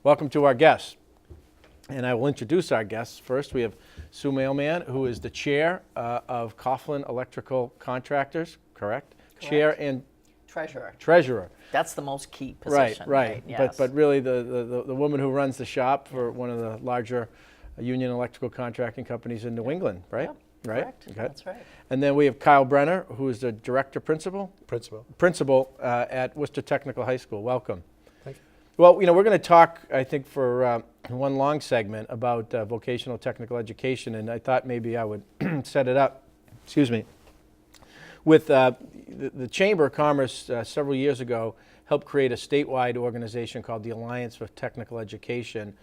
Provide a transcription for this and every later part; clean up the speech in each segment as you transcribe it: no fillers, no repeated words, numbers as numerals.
Welcome to our guests. And I will introduce our guests. First, we have Sue Mailman, who is the chair of Coughlin Electrical Contractors, correct? Chair and treasurer. That's the most key position. Right. Yes. But really the woman who runs the shop for one of the larger union electrical contracting companies in New England, right? Yep. Right? Correct. Okay. That's right. And then we have Kyle Brenner, who is the director principal at Worcester Technical High School. Welcome. Thank you. Well, we're going to talk, I think, for one long segment about vocational technical education, and I thought maybe I would set it up, with the Chamber of Commerce several years ago helped create a statewide organization called the Alliance for Technical Education,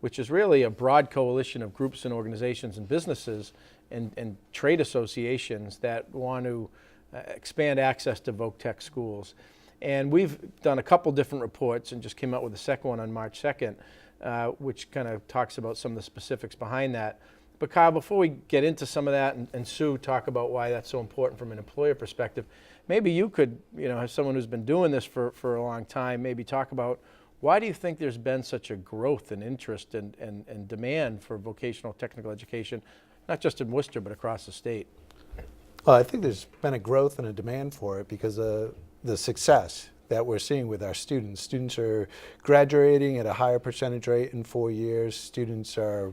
which is really a broad coalition of groups and organizations and businesses and trade associations that want to expand access to voc tech schools. And we've done a couple different reports and just came out with a second one on March 2nd, which kind of talks about some of the specifics behind that. But Kyle, before we get into some of that and Sue talk about why that's so important from an employer perspective, maybe you could, as someone who's been doing this for a long time, maybe talk about why do you think there's been such a growth and interest and demand for vocational technical education, not just in Worcester, but across the state? Well, I think there's been a growth and a demand for it because of the success that we're seeing with our students. Students are graduating at a higher percentage rate in 4 years. Students are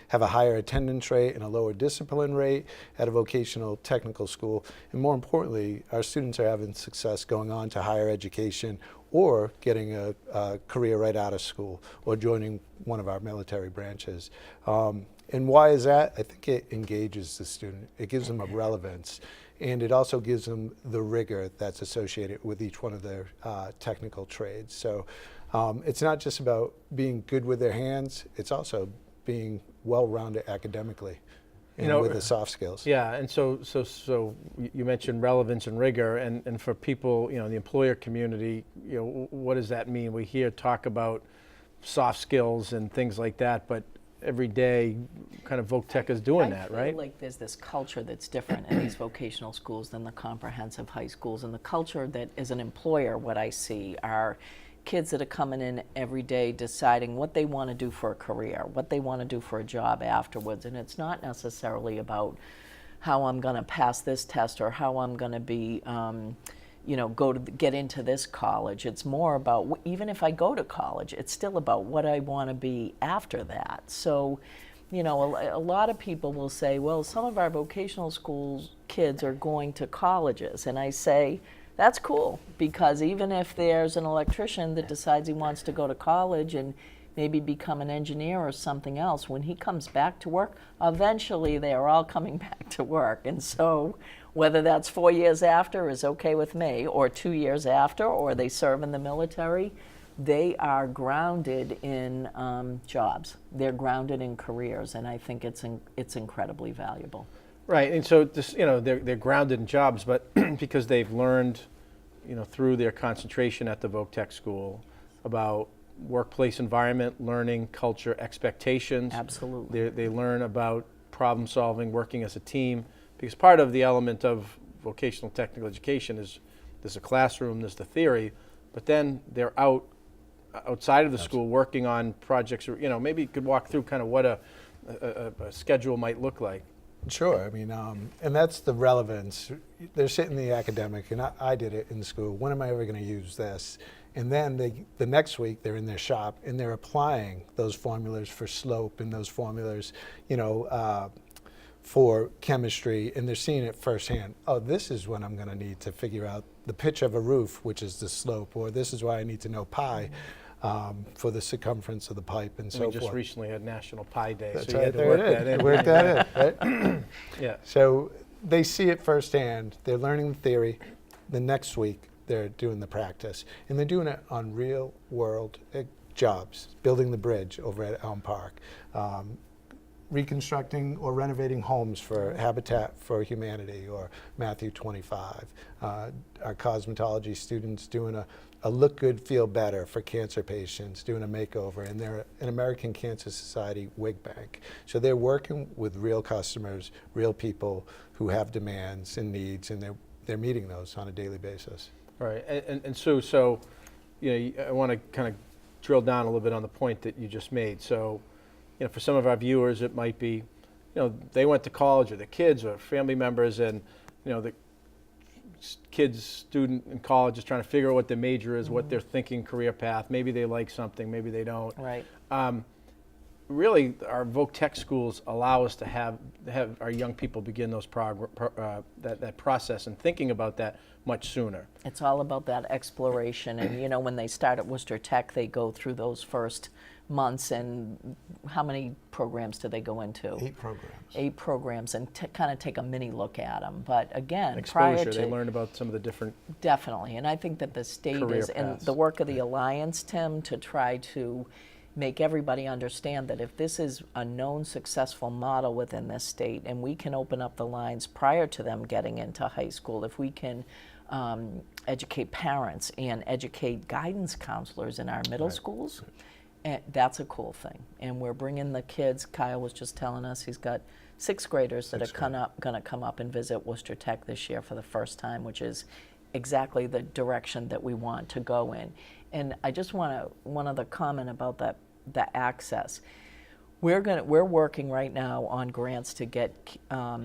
have a higher attendance rate and a lower discipline rate at a vocational technical school. And more importantly, our students are having success going on to higher education or getting a career right out of school or joining one of our military branches. And why is that? I think it engages the student. It gives them a relevance. And it also gives them the rigor that's associated with each one of their technical trades. So it's not just about being good with their hands, it's also being well-rounded academically and with the soft skills. Yeah, and so you mentioned relevance and rigor, and for people, the employer community, what does that mean? We hear talk about soft skills and things like that, but every day kind of voc tech is doing that, right? I feel like there's this culture that's different in these vocational schools than the comprehensive high schools. And the culture that, as an employer, what I see are kids that are coming in every day deciding what they want to do for a career, what they want to do for a job afterwards. And it's not necessarily about how I'm going to pass this test or how I'm going to be get into this college. It's more about, even if I go to college, it's still about what I want to be after that. So, a lot of people will say, well, some of our vocational schools kids are going to colleges. And I say, that's cool, because even if there's an electrician that decides he wants to go to college and maybe become an engineer or something else, when he comes back to work, eventually they are all coming back to work. And so whether that's 4 years after is okay with me, or 2 years after, or they serve in the military, they are grounded in jobs. They're grounded in careers, and I think it's incredibly valuable. Right, and so this, they're grounded in jobs, but because they've learned, through their concentration at the voc tech school about workplace environment, learning, culture, expectations. Absolutely. They learn about problem solving, working as a team, because part of the element of vocational technical education is there's a classroom, there's the theory, but then they're outside of the school working on projects, or maybe you could walk through kind of what a schedule might look like. Sure, I mean, and that's the relevance. They're sitting in the academic, and I did it in school. When am I ever going to use this? And then the next week they're in their shop and they're applying those formulas for slope and those formulas, for chemistry, and they're seeing it firsthand. Oh, this is what I'm going to need to figure out the pitch of a roof, which is the slope, or this is why I need to know pi for the circumference of the pipe and so forth. We just recently had National Pi Day, That's so you right, had to work that in. Work that in, right? Yeah. So they see it firsthand. They're learning the theory. The next week, they're doing the practice, and they're doing it on real-world jobs, building the bridge over at Elm Park, reconstructing or renovating homes for Habitat for Humanity or Matthew 25. Our cosmetology students doing a look good, feel better for cancer patients, doing a makeover, and they're an American Cancer Society wig bank. So they're working with real customers, real people who have demands and needs, and they're meeting those on a daily basis. Right, and Sue, so I want to kind of drill down a little bit on the point that you just made. So, for some of our viewers, it might be, they went to college, or the kids or family members, and, the student in college is trying to figure out what their major is, what their thinking career path. Maybe they like something, maybe they don't. Right. Really, our Voc Tech schools allow us to have our young people begin those that process and thinking about that much sooner. It's all about that exploration, and when they start at Worcester Tech, they go through those first months, and how many programs do they go into? 8 programs. 8 programs, and kind of take a mini look at them. But again, Exposure, they learn about some of the different. Definitely, and I think that the state Career is, and paths. the work of the Alliance, Tim, to try to make everybody understand that if this is a known successful model within this state, and we can open up the lines prior to them getting into high school, if we can educate parents and educate guidance counselors in our middle schools, that's a cool thing. And we're bringing the kids. Kyle was just telling us he's got 6th graders that are going to come up and visit Worcester Tech this year for the first time, which is exactly the direction that we want to go in. And I just want one other comment about the access. We're working right now on grants to get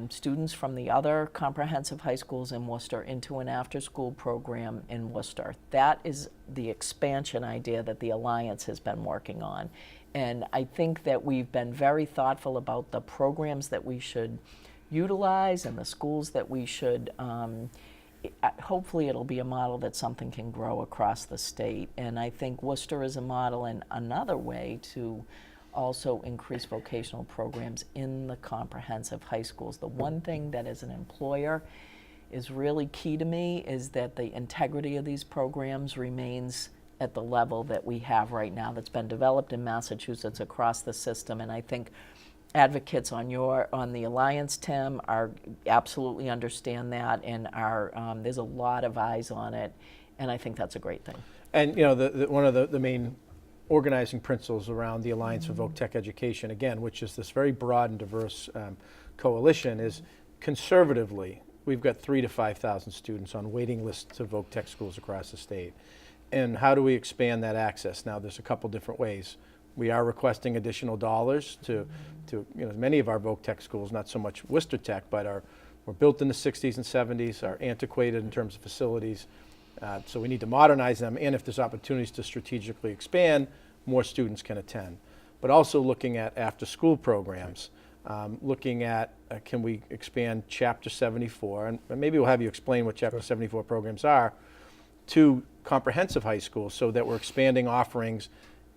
students from the other comprehensive high schools in Worcester into an after-school program in Worcester. That is the expansion idea that the Alliance has been working on. And I think that we've been very thoughtful about the programs that we should utilize and the schools that we should hopefully it'll be a model that something can grow across the state. And I think Worcester is a model in another way to also increase vocational programs in the comprehensive high schools. The one thing that as an employer is really key to me is that the integrity of these programs remains at the level that we have right now that's been developed in Massachusetts across the system. And I think advocates on the Alliance, Tim, are absolutely understand that, and there's a lot of eyes on it, and I think that's a great thing. And one of the main organizing principles around the Alliance for Voc Tech Education, again, which is this very broad and diverse coalition, is conservatively we've got 3,000 to 5,000 students on waiting lists of Voc Tech schools across the state. And how do we expand that access? Now, there's a couple different ways. We are requesting additional dollars to many of our Voc Tech schools, not so much Worcester Tech, but were built in the 60s and 70s, are antiquated in terms of facilities. So we need to modernize them, and if there's opportunities to strategically expand, more students can attend. But also looking at after-school programs, looking at can we expand Chapter 74, and maybe we'll have you explain what Chapter 74 programs are, to comprehensive high schools, so that we're expanding offerings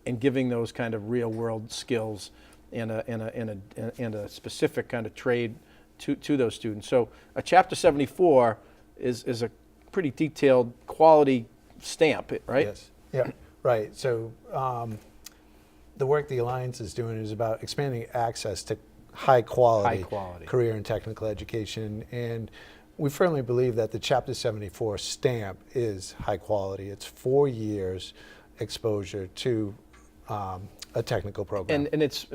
and giving those kind of real-world skills and a specific kind of trade to those students. So a Chapter 74 is a pretty detailed quality stamp, right? Yes. Yeah. Right. So the work the Alliance is doing is about expanding access to high quality career and technical education, and we firmly believe that the Chapter 74 stamp is high quality. It's 4 years exposure to a technical program. And it's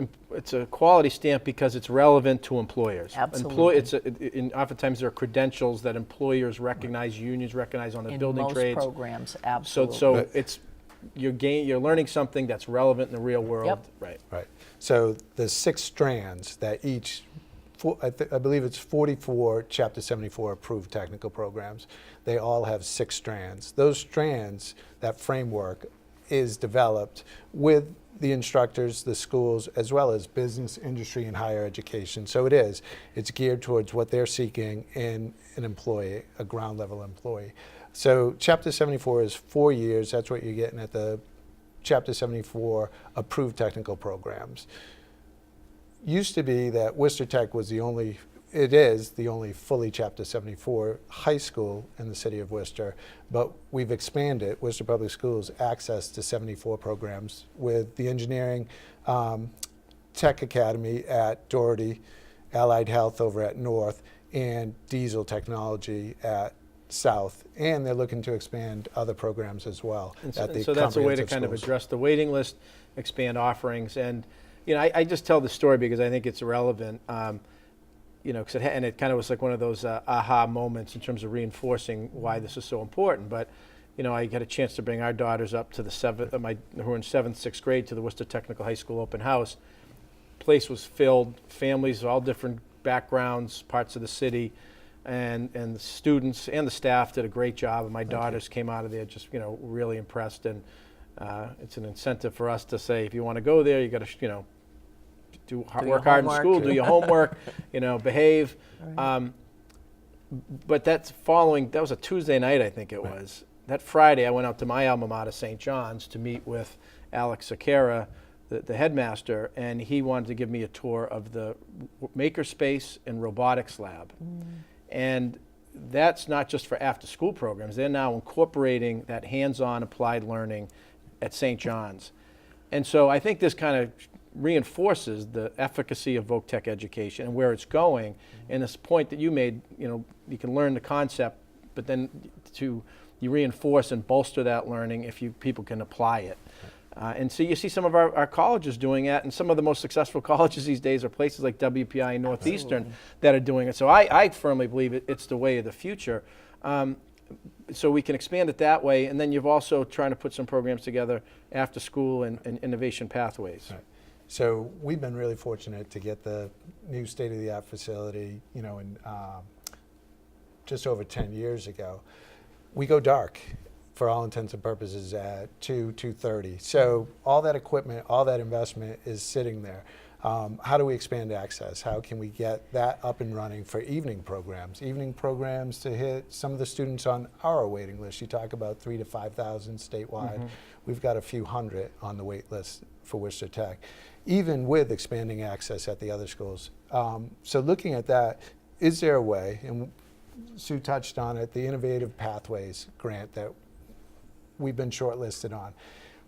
a quality stamp because it's relevant to employers. Absolutely. And oftentimes there are credentials that employers recognize, unions recognize on the building trades. In most programs, absolutely. So it's you're learning something that's relevant in the real world. Yep. Right. Right. So the 6 strands that each, I believe it's 44 Chapter 74 approved technical programs. They all have 6 strands. Those strands, that framework, is developed with the instructors, the schools, as well as business, industry, and higher education. So it's geared towards what they're seeking in an employee, a ground level employee. So Chapter 74 is 4 years. That's what you're getting at the Chapter 74 approved technical programs. Used to be that Worcester Tech was the only fully Chapter 74 high school in the city of Worcester, but we've expanded Worcester Public Schools access to 74 programs with the engineering tech academy at Doherty, Allied Health over at North, and diesel technology at South, and they're looking to expand other programs as well. So that's a way to kind of address the waiting list, expand offerings, and I just tell the story because I think it's relevant. And it kind of was like one of those aha moments in terms of reinforcing why this is so important. But I got a chance to bring our daughters up to the who are in 7th, 6th grade, to the Worcester Technical High School open house. Place was filled, families of all different backgrounds, parts of the city, and the students and the staff did a great job, and my daughters came out of there just, really impressed. And it's an incentive for us to say, if you want to go there, you got to, work hard in school, do your homework, behave. Right. But that was a Tuesday night, I think it was. That Friday, I went out to my alma mater, St. John's, to meet with Alex Sakara, the headmaster, and he wanted to give me a tour of the makerspace and robotics lab. And that's not just for after-school programs. They're now incorporating that hands-on applied learning at St. John's. And so I think this kind of reinforces the efficacy of voc tech education and where it's going. And this point that you made, you can learn the concept, but then you reinforce and bolster that learning if people can apply it. And so you see some of our colleges doing that, and some of the most successful colleges these days are places like WPI and Northeastern that are doing it. So I firmly believe it's the way of the future. So we can expand it that way, and then you've also trying to put some programs together after school and innovation pathways. Right. So we've been really fortunate to get the new state-of-the-art facility, just over 10 years ago. We go dark, for all intents and purposes, at 2:30. So all that equipment, all that investment is sitting there. How do we expand access? How can we get that up and running for evening programs? Evening programs to hit some of the students on our waiting list. You talk about 3,000 to 5,000 statewide. We've got a few hundred on the wait list for Worcester Tech, even with expanding access at the other schools. So looking at that, is there a way, and Sue touched on it, the Innovative Pathways grant that we've been shortlisted on.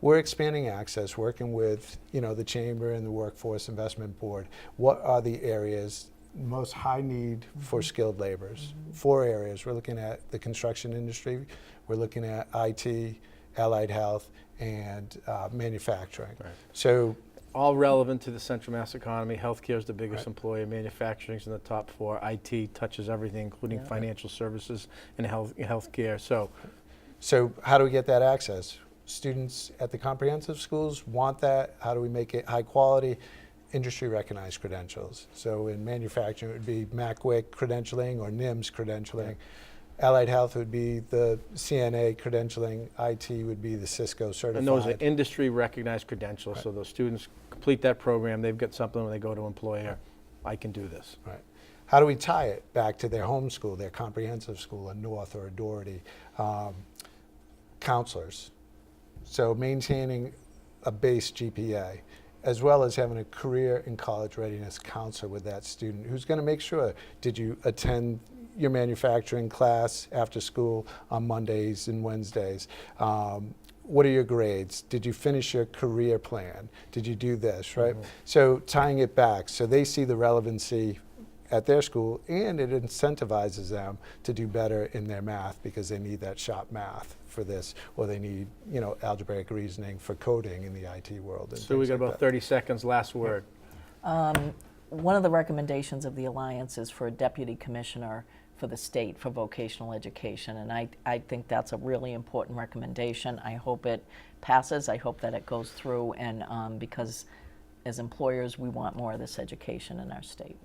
We're expanding access, working with the Chamber and the Workforce Investment Board. What are the areas most high need for skilled laborers? 4 areas. We're looking at the construction industry, we're looking at IT, allied health, and manufacturing. Right. So all relevant to the Central Mass economy. Healthcare is the biggest employer. Manufacturing is in the top 4. IT touches everything, including financial services and healthcare. So how do we get that access? Students at the comprehensive schools want that. How do we make it high quality? Industry recognized credentials. So in manufacturing, it would be MACWIC credentialing or NIMS credentialing. Allied health would be the CNA credentialing. IT would be the Cisco certified. And those are industry recognized credentials. So those students complete that program, they've got something when they go to employer, I can do this. Right. How do we tie it back to their home school, their comprehensive school, a North or a Doherty? Counselors. So maintaining a base GPA, as well as having a career and college readiness counselor with that student who's going to make sure, did you attend your manufacturing class after school on Mondays and Wednesdays? What are your grades? Did you finish your career plan? Did you do this, right? So tying it back, so they see the relevancy at their school, and it incentivizes them to do better in their math because they need that shop math for this, or they need algebraic reasoning for coding in the IT world. And So we got like about 30 seconds. Last word. One of the recommendations of the Alliance is for a deputy commissioner for the state for vocational education, and I think that's a really important recommendation. I hope it passes. I hope that it goes through, and because as employers, we want more of this education in our state.